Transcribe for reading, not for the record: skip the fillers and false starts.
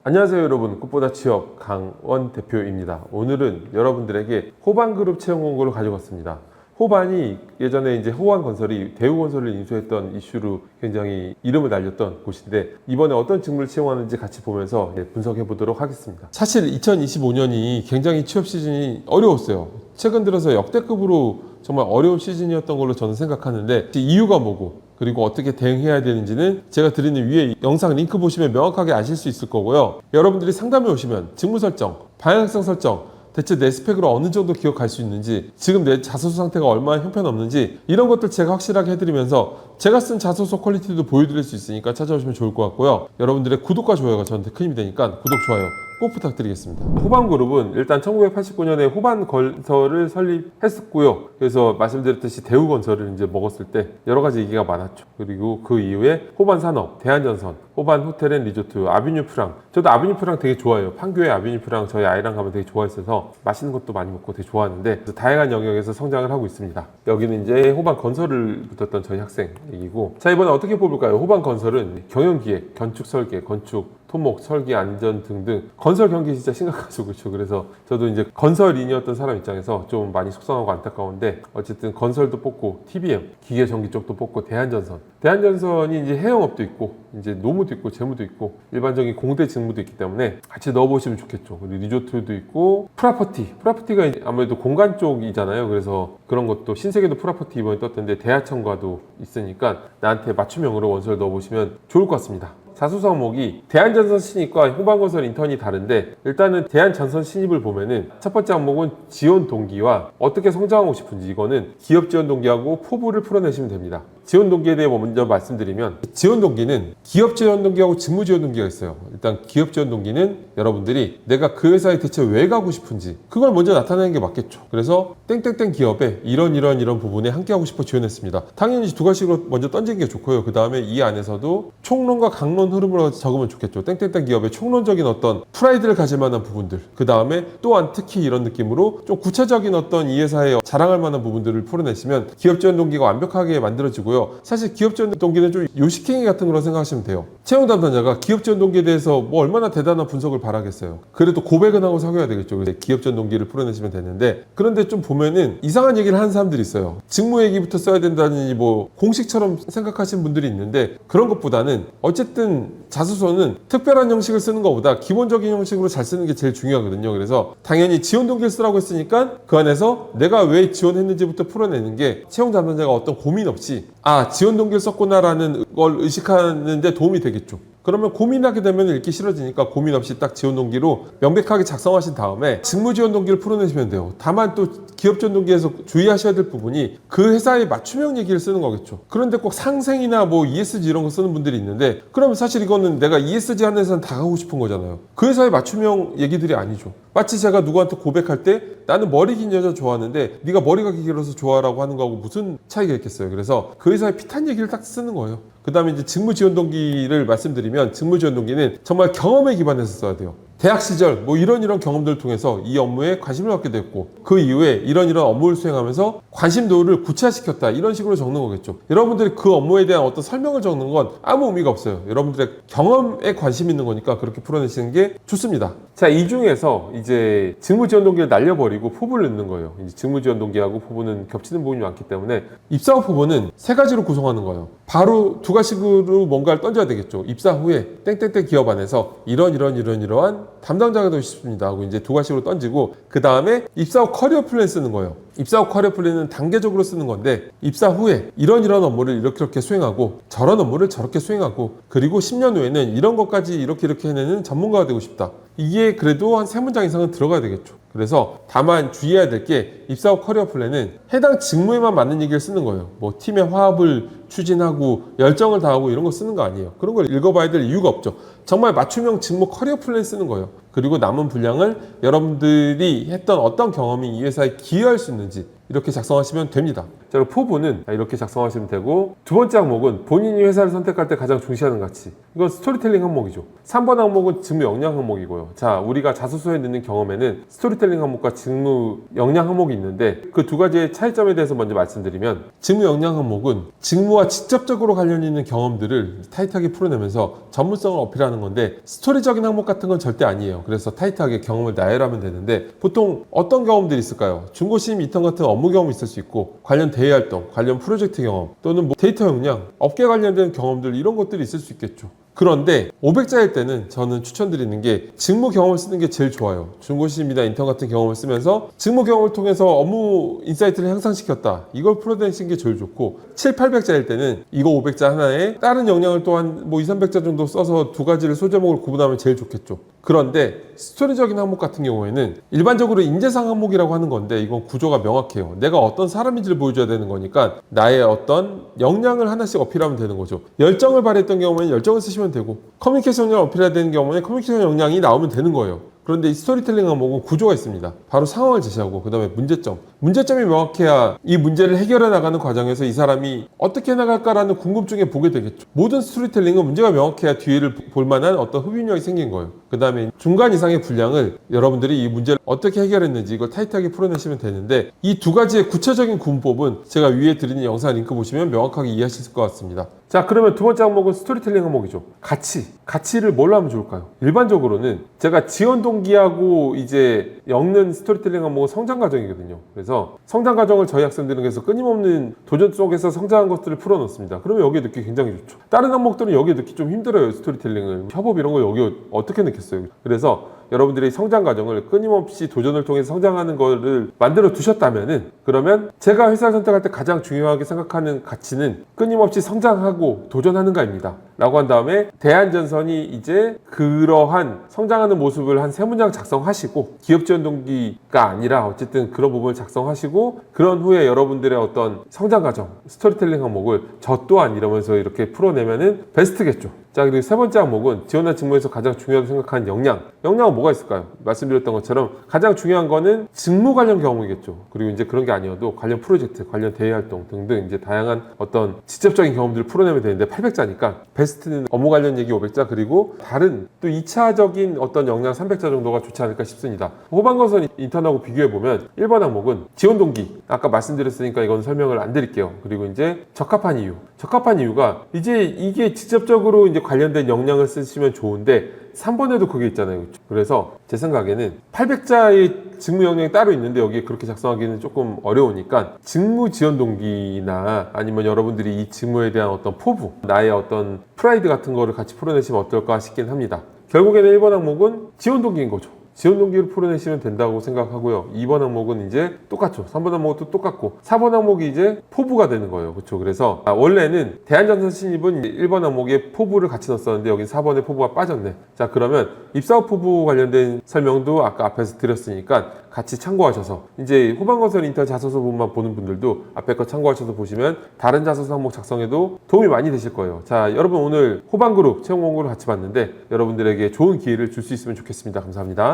안녕하세요 여러분, 꽃보다 취업 강원 대표입니다. 오늘은 여러분들에게 호반그룹 채용 공고를 가져왔습니다. 호반이 예전에 이제 호반건설이 대우건설을 인수했던 이슈로 굉장히 이름을 날렸던 곳인데, 이번에 어떤 직무를 채용하는지 같이 보면서 분석해 보도록 하겠습니다. 사실 2025년이 굉장히 취업 시즌이 어려웠어요. 최근 들어서 역대급으로 정말 어려운 시즌이었던 걸로 저는 생각하는데, 이유가 뭐고 그리고 어떻게 대응해야 되는지는 제가 드리는 위에 영상 링크 보시면 명확하게 아실 수 있을 거고요. 여러분들이 상담에 오시면 직무 설정, 방향성 설정, 대체 내 스펙으로 어느 정도 기억할 수 있는지, 지금 내 자소서 상태가 얼마나 형편없는지, 이런 것들 제가 확실하게 해드리면서 제가 쓴 자소서 퀄리티도 보여드릴 수 있으니까 찾아오시면 좋을 것 같고요. 여러분들의 구독과 좋아요가 저한테 큰 힘이 되니까 구독, 좋아요 꼭 부탁드리겠습니다. 호반그룹은 일단 1989년에 호반건설을 설립했었고요. 그래서 말씀드렸듯이 대우건설을 이제 먹었을 때 여러 가지 얘기가 많았죠. 그리고 그 이후에 호반산업, 대한전선, 호반호텔앤리조트, 아비뉴프랑, 저도 아비뉴프랑 되게 좋아해요. 판교의 아비뉴프랑 저희 아이랑 가면 되게 좋아했어서 맛있는 것도 많이 먹고 되게 좋아하는데, 다양한 영역에서 성장을 하고 있습니다. 여기는 이제 호반건설을 붙었던 저희 학생 얘기고, 자, 이번에 어떻게 뽑을까요? 호반건설은 경영기획, 건축설계, 건축, 토목, 설계, 안전 등등 건설 경기 진짜 심각하죠. 그렇죠. 그래서 저도 이제 건설인이었던 사람 입장에서 좀 많이 속상하고 안타까운데, 어쨌든 건설도 뽑고 TBM, 기계전기 쪽도 뽑고 대한전선이 이제 해영업도 있고 이제 노무도 있고 재무도 있고 일반적인 공대 직무도 있기 때문에 같이 넣어보시면 좋겠죠. 그리고 리조트도 있고 프라퍼티가 이제 아무래도 공간 쪽이잖아요. 그래서 그런 것도 신세계도 프라퍼티 이번에 떴던데 대하청과도 있으니까 나한테 맞춤형으로 원서를 넣어보시면 좋을 것 같습니다. 자소서 항목이 대한전선 신입과 호반건설 인턴이 다른데, 일단은 대한전선 신입을 보면은 첫 번째 항목은 지원 동기와 어떻게 성장하고 싶은지, 이거는 기업 지원 동기하고 포부를 풀어내시면 됩니다. 지원 동기에 대해 먼저 말씀드리면, 지원 동기는 기업 지원 동기하고 직무 지원 동기가 있어요. 일단 기업 지원 동기는 여러분들이 내가 그 회사에 대체 왜 가고 싶은지 그걸 먼저 나타내는 게 맞겠죠. 그래서 땡땡땡 기업에 이런 부분에 함께 하고 싶어 지원했습니다. 당연히 두 가지로 먼저 던지는 게 좋고요. 그 다음에 이 안에서도 총론과 강론 흐름으로 적으면 좋겠죠. 땡땡땡 기업의 총론적인 어떤 프라이드를 가질 만한 부분들, 그 다음에 또한 특히 이런 느낌으로 좀 구체적인 어떤 이 회사에 자랑할 만한 부분들을 풀어내시면 기업 지원 동기가 완벽하게 만들어지고요. 사실 기업 지원 동기는 좀 요식행위 같은 거라고 생각하시면 돼요. 채용 담당자가 기업 지원 동기에 대해서 뭐 얼마나 대단한 분석을 바라겠어요. 그래도 고백은 하고 사귀어야 되겠죠. 그래서 기업 지원 동기를 풀어내시면 되는데, 그런데 좀 보면은 이상한 얘기를 하는 사람들이 있어요. 직무 얘기부터 써야 된다니 뭐 공식처럼 생각하시는 분들이 있는데, 그런 것보다는 어쨌든 자소서는 특별한 형식을 쓰는 것보다 기본적인 형식으로 잘 쓰는 게 제일 중요하거든요. 그래서 당연히 지원 동기를 쓰라고 했으니까 그 안에서 내가 왜 지원했는지부터 풀어내는 게 채용 담당자가 어떤 고민 없이 지원 동기를 썼구나라는 걸 의식하는데 도움이 되겠죠. 그러면 고민하게 되면 읽기 싫어지니까 고민 없이 딱 지원 동기로 명백하게 작성하신 다음에 직무 지원 동기를 풀어내시면 돼요. 다만 또 기업 지원 동기에서 주의하셔야 될 부분이 그 회사의 맞춤형 얘기를 쓰는 거겠죠. 그런데 꼭 상생이나 뭐 ESG 이런 거 쓰는 분들이 있는데, 그러면 사실 이거는 내가 ESG 하는 회사는 다 가고 싶은 거잖아요. 그 회사의 맞춤형 얘기들이 아니죠. 마치 제가 누구한테 고백할 때 나는 머리 긴 여자 좋아하는데 네가 머리가 길어서 좋아라고 하는 거하고 무슨 차이가 있겠어요. 그래서 그 회사의 핏한 얘기를 딱 쓰는 거예요. 그 다음에 이제 직무 지원 동기를 말씀드리면, 직무 지원 동기는 정말 경험에 기반해서 써야 돼요. 대학 시절 뭐 이런 경험들을 통해서 이 업무에 관심을 갖게 됐고, 그 이후에 이런 업무를 수행하면서 관심도를 구체화시켰다, 이런 식으로 적는 거겠죠. 여러분들이 그 업무에 대한 어떤 설명을 적는 건 아무 의미가 없어요. 여러분들의 경험에 관심 있는 거니까 그렇게 풀어내시는 게 좋습니다. 자, 이 중에서 이제 직무 지원 동기를 날려버리고 포부를 넣는 거예요. 이제 직무 지원 동기하고 포부는 겹치는 부분이 많기 때문에 입사 후 포부는 세 가지로 구성하는 거예요. 바로 두 가지로 뭔가를 던져야 되겠죠. 입사 후에 땡땡땡 기업 안에서 이러한 담당자가 되고 싶습니다 하고 이제 두 가지로 던지고, 그 다음에 입사 후 커리어 플랜 쓰는 거예요. 입사 후 커리어 플랜은 단계적으로 쓰는 건데, 입사 후에 이런 업무를 이렇게 수행하고 저런 업무를 저렇게 수행하고, 그리고 10년 후에는 이런 것까지 이렇게 해내는 전문가가 되고 싶다. 이게 그래도 한 3문장 이상은 들어가야 되겠죠. 그래서 다만 주의해야 될 게, 입사 후 커리어 플랜은 해당 직무에만 맞는 얘기를 쓰는 거예요. 뭐 팀의 화합을 추진하고 열정을 다하고 이런 거 쓰는 거 아니에요. 그런 걸 읽어봐야 될 이유가 없죠. 정말 맞춤형 직무 커리어 플랜 쓰는 거예요. 그리고 남은 분량을 여러분들이 했던 어떤 경험이 이 회사에 기여할 수 있는지 이렇게 작성하시면 됩니다. 자, 그리고 포부는 이렇게 작성하시면 되고, 두 번째 항목은 본인이 회사를 선택할 때 가장 중시하는 가치. 이건 스토리텔링 항목이죠. 3번 항목은 직무 역량 항목이고요. 자, 우리가 자소서에 넣는 경험에는 스토리텔링 항목과 직무 역량 항목이 있는데 그 두 가지의 차이점에 대해서 먼저 말씀드리면, 직무 역량 항목은 직무와 직접적으로 관련 있는 경험들을 타이트하게 풀어내면서 전문성을 어필하는 건데, 스토리적인 항목 같은 건 절대 아니에요. 그래서 타이트하게 경험을 나열하면 되는데, 보통 어떤 경험들이 있을까요? 중고 신입 인턴 같은 업무 경험이 있을 수 있고, 관련 대외 활동, 관련 프로젝트 경험, 또는 뭐 데이터 역량, 업계 관련된 경험들, 이런 것들이 있을 수 있겠죠. 그런데 500자일 때는 저는 추천드리는 게 직무 경험을 쓰는 게 제일 좋아요. 중고신입이나 인턴 같은 경험을 쓰면서 직무 경험을 통해서 업무 인사이트를 향상시켰다, 이걸 풀어내시는 게 제일 좋고, 7, 800자일 때는 이거 500자 하나에 다른 역량을 또한 뭐 2, 300자 정도 써서 두 가지를 소제목으로 구분하면 제일 좋겠죠. 그런데 스토리적인 항목 같은 경우에는 일반적으로 인재상 항목이라고 하는 건데, 이건 구조가 명확해요. 내가 어떤 사람인지를 보여줘야 되는 거니까 나의 어떤 역량을 하나씩 어필하면 되는 거죠. 열정을 발휘했던 경우에는 열정을 쓰시면 되고, 커뮤니케이션 역량을 어필해야 되는 경우에는 커뮤니케이션 역량이 나오면 되는 거예요. 그런데 이 스토리텔링 항목은 구조가 있습니다. 바로 상황을 제시하고, 그 다음에 문제점이 명확해야 이 문제를 해결해 나가는 과정에서 이 사람이 어떻게 나갈까라는 궁금증에 보게 되겠죠. 모든 스토리텔링은 문제가 명확해야 뒤를 볼 만한 어떤 흡입력이 생긴 거예요. 그 다음에 중간 이상의 분량을 여러분들이 이 문제를 어떻게 해결했는지 이걸 타이트하게 풀어내시면 되는데, 이 두 가지의 구체적인 구문법은 제가 위에 드리는 영상 링크 보시면 명확하게 이해하실 것 같습니다. 자, 그러면 두 번째 항목은 스토리텔링 항목이죠. 가치를 뭘로 하면 좋을까요? 일반적으로는 제가 지원 동기하고 이제 엮는 스토리텔링 항목은 성장 과정이거든요. 그래서 성장 과정을 저희 학생들에게서 끊임없는 도전 속에서 성장한 것들을 풀어놓습니다. 그러면 여기에 넣기 굉장히 좋죠. 다른 항목들은 여기에 넣기 좀 힘들어요. 스토리텔링을 협업 이런 거 여기 어떻게 넣겠어요? 그래서 여러분들이 성장 과정을 끊임없이 도전을 통해서 성장하는 거를 만들어 두셨다면은, 그러면 제가 회사를 선택할 때 가장 중요하게 생각하는 가치는 끊임없이 성장하고 도전하는가입니다. 라고 한 다음에 대안전선이 이제 그러한 성장하는 모습을 한 3문장 작성하시고, 기업 지원 동기가 아니라 어쨌든 그런 부분을 작성하시고, 그런 후에 여러분들의 어떤 성장 과정, 스토리텔링 항목을 저 또한 이러면서 이렇게 풀어내면은 베스트겠죠. 자, 그리고 세 번째 항목은 지원한 직무에서 가장 중요하다고 생각하는 역량은 뭐가 있을까요? 말씀드렸던 것처럼 가장 중요한 거는 직무 관련 경험이겠죠. 그리고 이제 그런 게 아니어도 관련 프로젝트, 관련 대외 활동 등등 이제 다양한 어떤 직접적인 경험들을 풀어내면 되는데, 800자니까 베스트는 업무 관련 얘기 500자, 그리고 다른 또 2차적인 어떤 역량 300자 정도가 좋지 않을까 싶습니다. 후반건설 인턴하고 비교해보면 1번 항목은 지원 동기, 아까 말씀드렸으니까 이건 설명을 안 드릴게요. 그리고 이제 적합한 이유가 이제 이게 직접적으로 이제 관련된 역량을 쓰시면 좋은데, 3번에도 그게 있잖아요. 그래서 제 생각에는 800자의 직무 역량이 따로 있는데 여기에 그렇게 작성하기는 조금 어려우니까 직무 지원 동기나 아니면 여러분들이 이 직무에 대한 어떤 포부, 나의 어떤 프라이드 같은 거를 같이 풀어내시면 어떨까 싶긴 합니다. 결국에는 1번 항목은 지원 동기인 거죠. 지원 동기를 풀어내시면 된다고 생각하고요. 2번 항목은 이제 똑같죠. 3번 항목도 똑같고, 4번 항목이 이제 포부가 되는 거예요. 그렇죠. 그래서 원래는 대안전선 신입은 1번 항목에 포부를 같이 넣었었는데 여기 4번에 포부가 빠졌네. 자, 그러면 입사업 포부 관련된 설명도 아까 앞에서 드렸으니까 같이 참고하셔서, 이제 후반건설 인턴 자소서 부분만 보는 분들도 앞에 거 참고하셔서 보시면 다른 자소서 항목 작성에도 도움이 많이 되실 거예요. 자, 여러분 오늘 후반그룹 채용 공고를 같이 봤는데 여러분들에게 좋은 기회를 줄 수 있으면 좋겠습니다. 감사합니다.